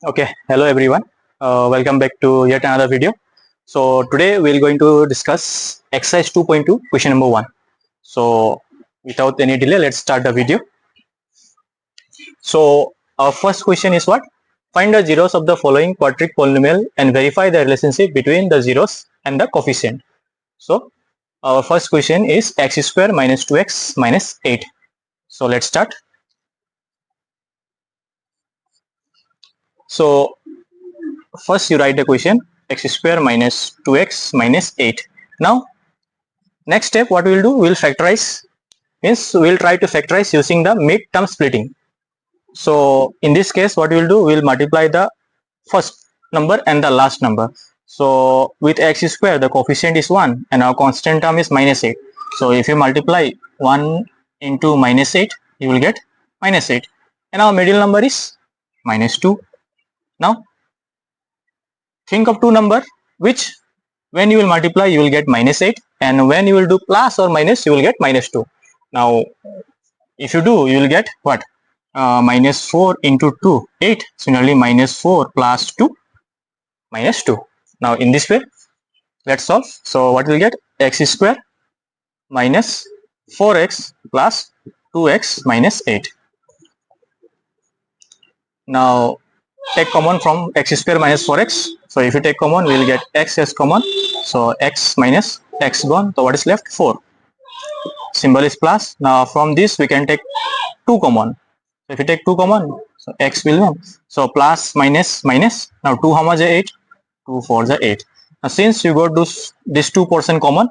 Okay, hello everyone. Welcome back to yet another video. So today we're going to discuss exercise 2.2 question number 1. So without any delay, let's start the video. So our first question is what? Find the zeros of the following quadratic polynomial and verify the relationship between the zeros and the coefficient. So our first question is x square minus 2x minus 8. So let's start. So first you write the question x square minus 2x minus 8. Now next step what we'll do, we'll factorize, means we'll try to factorize using the mid-term splitting. So in this case what we'll do, we'll multiply the first number and the last number. So with x square the coefficient is 1 and our constant term is minus 8. So if you multiply 1 into minus 8 you will get minus 8 and our middle number is minus 2. Now think of two number which when you will multiply you will get minus 8 and when you will do plus or minus you will get minus 2. Now if you do, you will get what? Minus 4 into 2, 8. Similarly minus 4 plus 2, minus 2. Now in this way let's solve. So what will get? X square minus 4x plus 2x minus 8. Now take common from x square minus 4x. So if you take common we will get x as common. So x minus x gone. So what is left? 4. Symbol is plus. Now from this we can take 2 common. So if you take 2 common, so x will win. So plus minus minus. Now 2 how much is 8? 2 4 is 8. Now since you got this 2% common,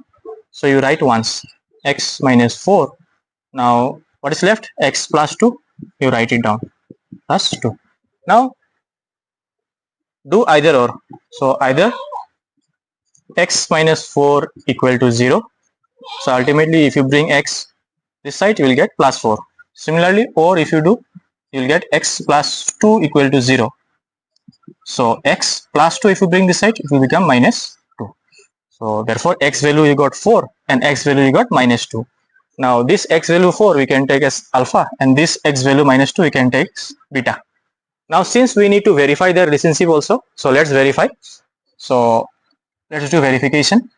so you write once x minus 4. Now what is left? X plus 2. You write it down plus 2. Now do either or. So either x minus 4 equal to 0. So ultimately if you bring x this side you will get plus 4. Similarly, or if you do, you will get x plus 2 equal to 0. So x plus 2 if you bring this side it will become minus 2. So therefore x value you got 4 and x value you got minus 2. Now this x value 4 we can take as alpha and this x value minus 2 we can take as beta. Now since we need to verify the relationship also, so let's verify. So let's do verification.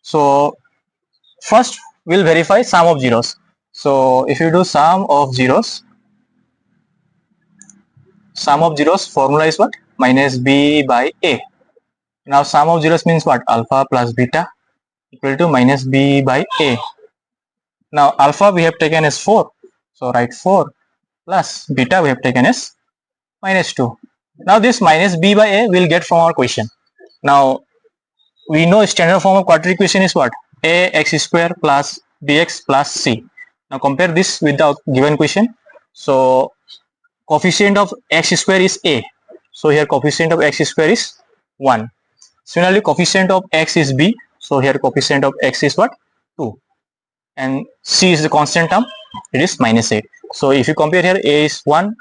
So first we'll verify sum of zeros. So if you do sum of zeros formula is what? Minus b by a. Now sum of zeros means what? Alpha plus beta equal to minus b by a. Now alpha we have taken as 4. So write 4 plus beta we have taken as minus 2. Now this minus b by a we'll get from our question. Now we know standard form of quadratic equation is what? A x square plus bx plus c. Now compare this with the given question. So coefficient of x square is a. So here coefficient of x square is 1. Similarly coefficient of x is b. So here coefficient of x is what? 2. And c is the constant term. It is minus 8. So if you compare here, a is 1,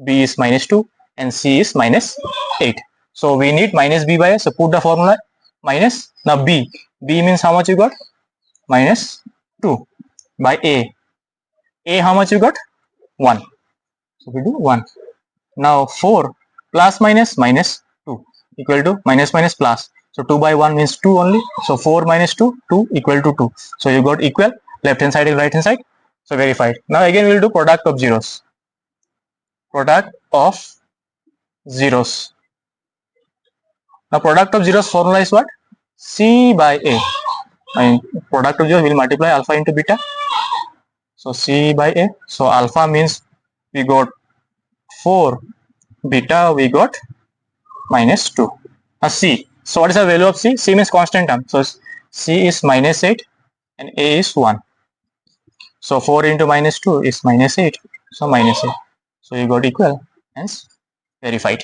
b is minus 2 and c is minus 8. So we need minus b by a. So put the formula minus. Now b. B means how much you got? Minus 2 by a. A how much you got? 1. So we do 1. Now 4 plus minus minus 2 equal to minus minus plus. So 2 by 1 means 2 only. So 4 minus 2, 2 equal to 2. So you got equal, left hand side and right hand side. So verified. Now again we will do product of zeros. Product of zeros. Now product of zeros formula is what? C by a. And product of zeros will multiply alpha into beta. So C by a. So alpha means we got 4, beta we got minus 2. Now C. So what is the value of C? C means constant term. So C is minus 8 and A is 1. So 4 into minus 2 is minus 8. So minus 8. So you got equal, hence verified.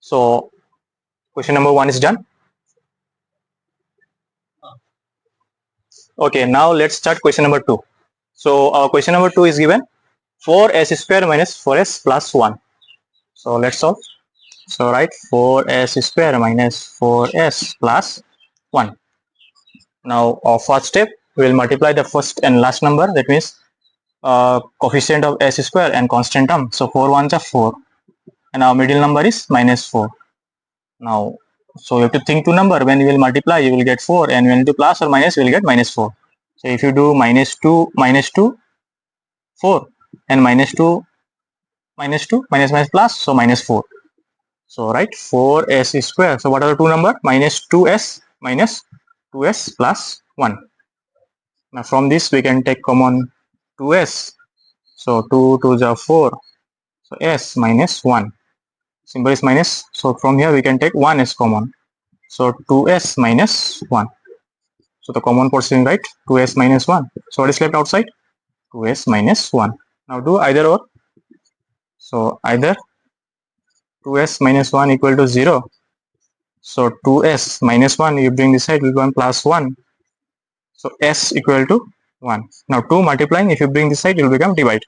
So question number 1 is done. Okay, now let's start question number 2. So our question number 2 is given 4s square minus 4s plus 1. So let's solve. So write 4s square minus 4s plus 1. Now our first step we will multiply the first and last number, that means coefficient of s square and constant term. So 4 ones are 4, and our middle number is minus 4. Now, so you have to think two number. When you will multiply, you will get 4, and when you do plus or minus, you will get minus 4. So if you do minus 2, 4, and minus 2, minus plus, so minus 4. So right, 4s square. So what are the two number? Minus 2s plus 1. Now from this we can take common 2s. So 2 2s are 4. So s minus 1. Symbol is minus. So from here we can take 1s common. So 2s minus 1. So the common portion, right? 2s minus 1. So what is left outside? 2s minus 1. Now do either or. So either 2s minus 1 equal to 0. So 2s minus 1, you bring this side, will become plus 1. So s equal to 1. Now 2 multiplying, if you bring this side, it will become divide.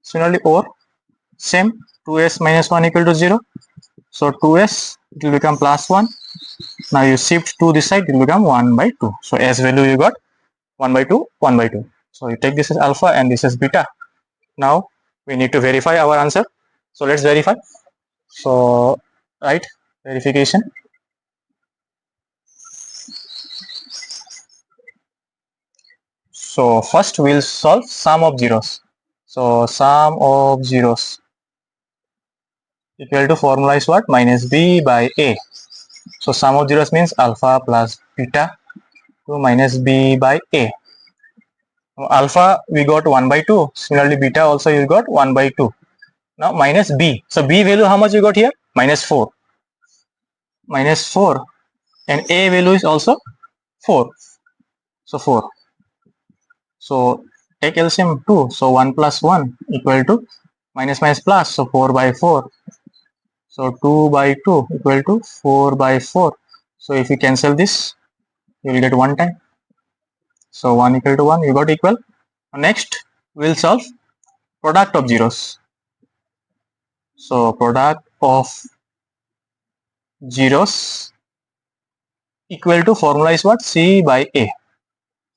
Similarly, or same, 2s minus 1 equal to 0. So 2s, it will become plus 1. Now you shift 2 this side, it will become 1 by 2. So s value you got 1 by 2, 1 by 2. So you take this as alpha and this is beta. Now we need to verify our answer. So let's verify. So right, verification. So first we'll solve sum of zeros. So sum of zeros equal to formula is what? Minus b by a. So sum of zeros means alpha plus beta to minus b by a. Now, alpha we got 1 by 2. Similarly beta also you got 1 by 2. Now minus b. So b value how much you got here? Minus 4. Minus 4. And a value is also 4. So 4. So take LCM 2. So 1 plus 1 equal to minus minus plus. So 4 by 4. So 2 by 2 equal to 4 by 4. So if you cancel this, you will get 1 time. So 1 equal to 1, you got equal. Next, we will solve product of zeros. So product of zeros equal to formula is what? C by A.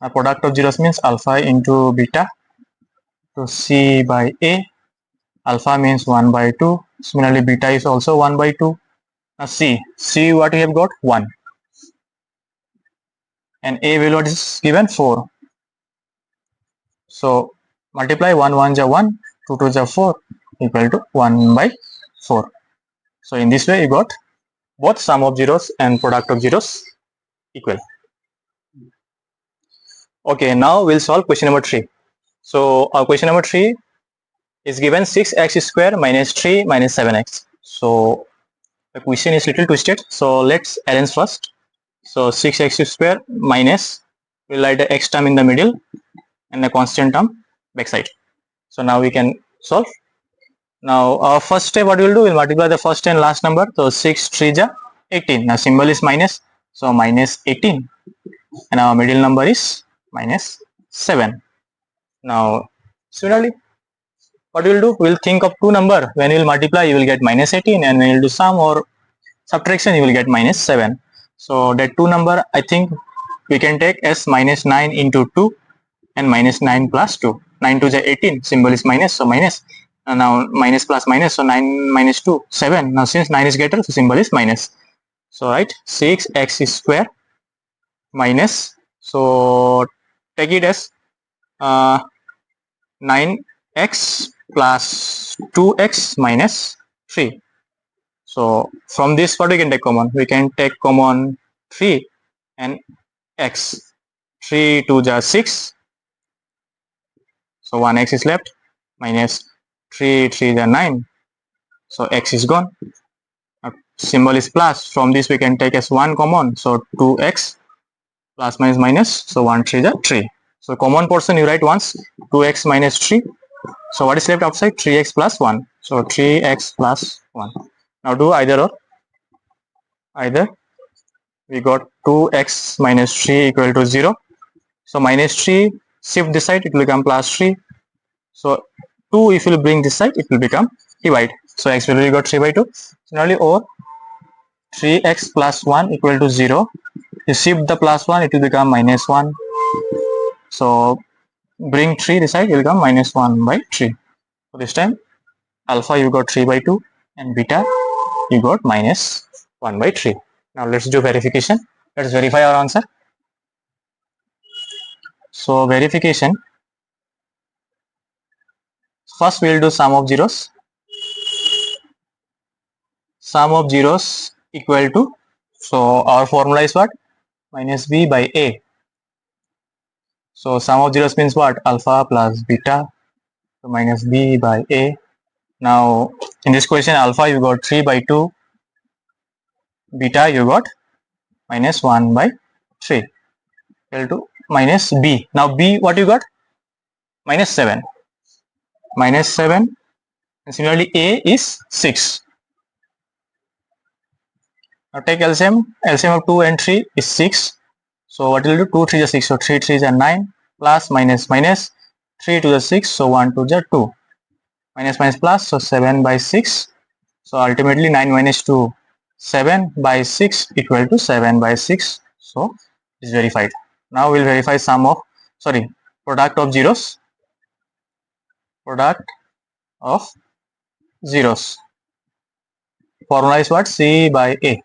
Now product of zeros means alpha into beta. So C by A. Alpha means 1 by 2. Similarly, beta is also 1 by 2. Now C what we have got? 1. And A value what is given? 4. So multiply 1 1 is 1, 2 2 is 4 equal to 1 by 4. So in this way you got both sum of zeros and product of zeros equal. Okay, now we'll solve question number 3. So our question number 3 is given 6x square minus 3 minus 7x. So the question is little twisted. So let's arrange first. So 6x square minus, we'll write the x term in the middle and the constant term backside. So now we can solve. Now our first step what we'll do, we'll multiply the first and last number. So 6 3 is 18. Now symbol is minus. So minus 18. And our middle number is minus 7. Now similarly, what we'll do, we'll think of two number. When you will multiply, you will get minus 18, and when you will do sum or subtraction, you will get minus 7. So that two number, I think we can take as minus 9 into 2 and minus 9 plus 2. 9 2 is 18. Symbol is minus, so minus. And now minus plus minus, so 9 minus 2, 7. Now since 9 is greater, so symbol is minus. So right, 6x square minus, so take it as 9x plus 2x minus 3. So from this what we can take common? We can take common 3 and x. 3 2 is 6. So 1x is left, minus 3 3 is 9. So x is gone. Symbol is plus. From this we can take as 1 common. So 2x plus minus minus. So 1 3 is 3. So common portion you write once, 2x minus 3. So what is left outside? 3x plus 1. So 3x plus 1. Now do either or. Either we got 2x minus 3 equal to 0. So minus 3, shift this side, it will become plus 3. So 2, if you will bring this side, it will become divide. So x value you got 3 by 2. Similarly, or 3x plus 1 equal to 0. You shift the plus 1, it will become minus 1. So bring 3 this side, will come minus 1 by 3. So this time alpha you got 3 by 2 and beta you got minus 1 by 3. Now let's do verification. Let's verify our answer. So verification, first we will do sum of zeros. Sum of zeros equal to, so our formula is what? Minus b by a. So sum of zeros means what? Alpha plus beta, so minus b by a. Now in this question alpha you got 3 by 2, beta you got minus 1 by 3 equal to minus b. Now b what you got? Minus 7. Minus 7, and similarly a is 6. Now take LCM. LCM of 2 and 3 is 6. So what will do? 2 3 is 6. So 3 3 is 9. Plus minus minus 3 to the 6. So 1 to the 2. Minus minus plus. So 7 by 6. So ultimately 9 minus 2. 7 by 6 equal to 7 by 6. So it's verified. Now we'll verify product of zeros. Product of zeros. Formula is what? C by A.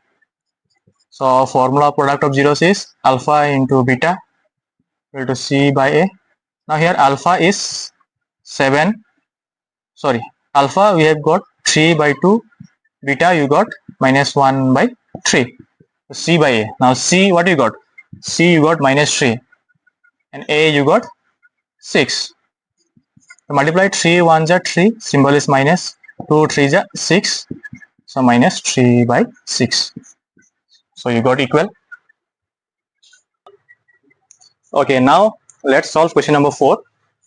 So formula product of zeros is alpha into beta equal to C by A. Now here alpha is 7. Alpha we have got 3 by 2. Beta you got minus 1 by 3. So C by A. Now C what you got? C you got minus 3. And A you got 6. So multiply 3 1s are 3. Symbol is minus. 2 3s are 6. So minus 3 by 6. So you got equal. Okay, now let's solve question number 4.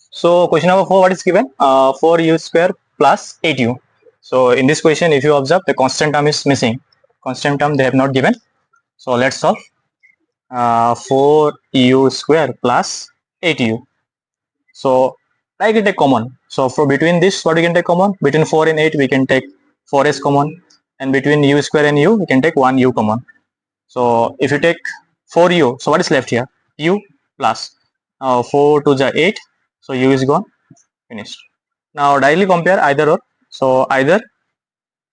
So question number 4, what is given? 4u square plus 8u. So in this question, if you observe, the constant term is missing. Constant term they have not given. So let's solve. 4u square plus 8u. So like it take common. So for between this, what we can take common? Between 4 and 8, we can take 4s common. And between u square and u, we can take 1u common. So if you take 4u, so what is left here? U plus 4 to the 8. So u is gone. Finished. Now directly compare either or. So either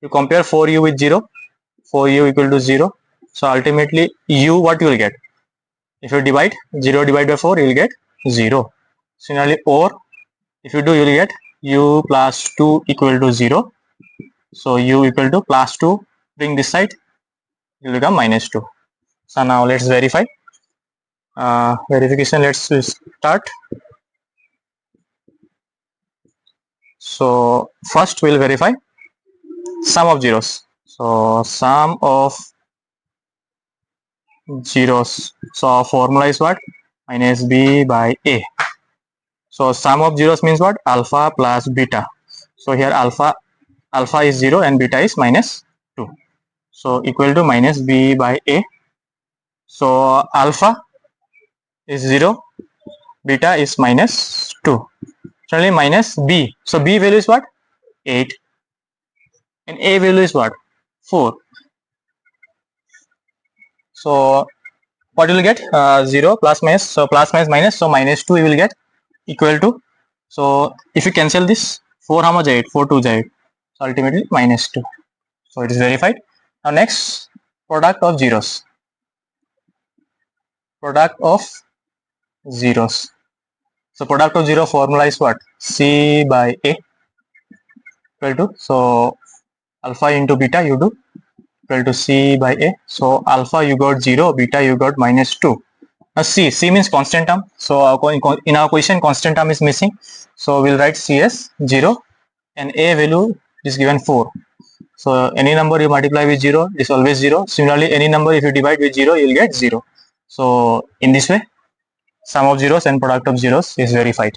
you compare 4u with 0. 4u equal to 0. So ultimately u what you will get? If you divide 0 divided by 4, you will get 0. Similarly, or if you do, you will get u plus 2 equal to 0. So u equal to plus 2. Bring this side, it will become minus 2. So now let's verify. Verification, let's start. So first we'll verify sum of zeros. So sum of zeros. So our formula is what? Minus b by a. So sum of zeros means what? Alpha plus beta. So here alpha is 0 and beta is minus 2. So equal to minus b by a. So alpha is 0, beta is minus 2. Certainly minus b. So b value is what? 8. And a value is what? 4. So what you will get? 0 plus minus. So plus minus minus. So minus 2 you will get equal to. So if you cancel this, 4 how much? 8. 4 2 is 8. So ultimately minus 2. So it is verified. Now next, product of zeros. Product of zeros. So product of zero formula is what? C by A equal to, so alpha into beta you do equal to C by A. So alpha you got 0, beta you got minus 2. Now C means constant term. So in our question constant term is missing. So we'll write C as 0 and A value is given 4. So any number you multiply with 0 is always 0. Similarly, any number if you divide with 0, you will get 0. So in this way, sum of zeros and product of zeros is verified.